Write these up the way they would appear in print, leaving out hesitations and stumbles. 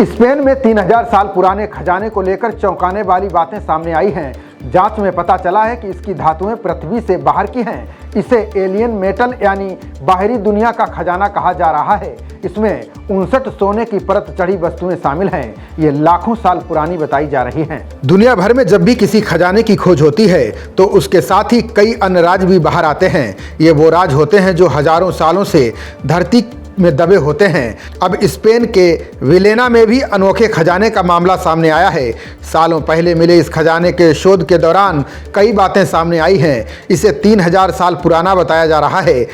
Spain में 3000 साल पुराने खजाने को लेकर चौंकाने वाली बातें सामने आई हैं। जांच में पता चला है कि इसकी धातुएं पृथ्वी से बाहर की हैं। इसे एलियन मेटल यानी बाहरी दुनिया का खजाना कहा जा रहा है। इसमें 59 सोने की परत चढ़ी वस्तुएं शामिल हैं। ये लाखों साल पुरानी बताई जा रही हैं। दुनिया भर में जब भी किसी खजाने की खोज होती है तो उसके साथ ही कई अन्य राज भी बाहर आते हैं। ये वो राज होते हैं जो हजारों सालों से धरती में दबे होते हैं। अब स्पेन के विलेना में भी अनोखे खजाने का मामला सामने आया है। सालों पहले मिले इस खजाने के शोध के दौरान कई बातें सामने आई हैं। इसे 3000 साल पुराना बताया जा रहा है।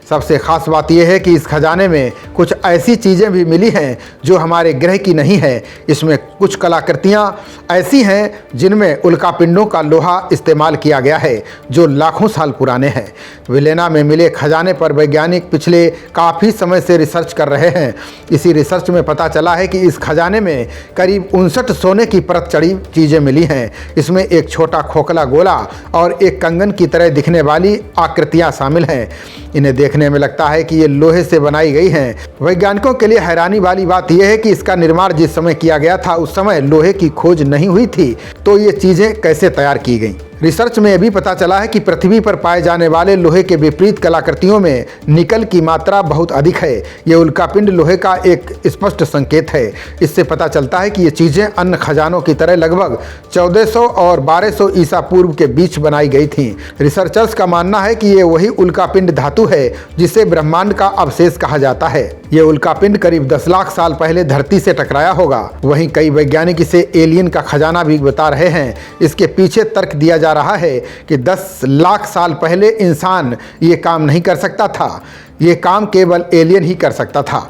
सबसे ख़ास बात यह है कि इस खजाने में कुछ ऐसी चीज़ें भी मिली हैं जो हमारे ग्रह की नहीं है। इसमें कुछ कलाकृतियाँ ऐसी हैं जिनमें उल्कापिंडों का लोहा इस्तेमाल किया गया है जो लाखों साल पुराने हैं। विलेना में मिले खजाने पर वैज्ञानिक पिछले काफ़ी समय से रिसर्च कर रहे हैं। इसी रिसर्च में पता चला है कि इस खजाने में करीब 59 सोने की परत चढ़ी चीज़ें मिली हैं। इसमें एक छोटा खोखला गोला और एक कंगन की तरह दिखने वाली आकृतियाँ शामिल हैं। इन्हें देखने में लगता है कि ये लोहे से बनाई गई हैं। वैज्ञानिकों के लिए हैरानी वाली बात यह है कि इसका निर्माण जिस समय किया गया था उस समय लोहे की खोज नहीं हुई थी, तो ये चीज़ें कैसे तैयार की गईं। रिसर्च में यह भी पता चला है कि पृथ्वी पर पाए जाने वाले लोहे के विपरीत कलाकृतियों में निकल की मात्रा बहुत अधिक है। ये उल्कापिंड लोहे का एक स्पष्ट संकेत है। इससे पता चलता है कि ये चीज़ें अन्य खजानों की तरह लगभग 1400 और 1200 ईसा पूर्व के बीच बनाई गई थीं। रिसर्चर्स का मानना है कि ये वही उल्कापिंड धातु है जिसे ब्रह्मांड का अवशेष कहा जाता है। ये उल्कापिंड करीब 10 लाख साल पहले धरती से टकराया होगा। वहीं कई वैज्ञानिक इसे एलियन का खजाना भी बता रहे हैं। इसके पीछे तर्क दिया जा रहा है कि 10 लाख साल पहले इंसान ये काम नहीं कर सकता था। ये काम केवल एलियन ही कर सकता था।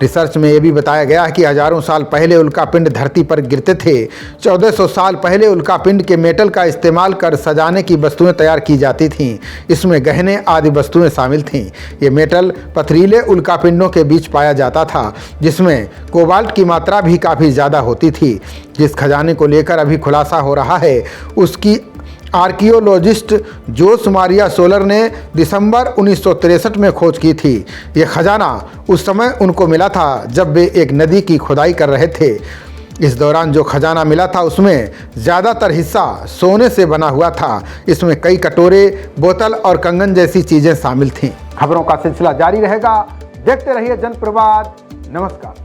रिसर्च में यह भी बताया गया है कि हजारों साल पहले उल्कापिंड धरती पर गिरते थे। 1400 साल पहले उल्कापिंड के मेटल का इस्तेमाल कर सजाने की वस्तुएं तैयार की जाती थीं। इसमें गहने आदि वस्तुएं शामिल थीं। ये मेटल पथरीले उल्कापिंडों के बीच पाया जाता था जिसमें कोबाल्ट की मात्रा भी काफ़ी ज़्यादा होती थी। जिस खजाने को लेकर अभी खुलासा हो रहा है उसकी आर्कियोलॉजिस्ट जोस मारिया सोलर ने दिसंबर 1963 में खोज की थी। यह खजाना उस समय उनको मिला था जब वे एक नदी की खुदाई कर रहे थे। इस दौरान जो खजाना मिला था उसमें ज़्यादातर हिस्सा सोने से बना हुआ था। इसमें कई कटोरे, बोतल और कंगन जैसी चीज़ें शामिल थीं। खबरों का सिलसिला जारी रहेगा। देखते रहिए जनप्रवाद। नमस्कार।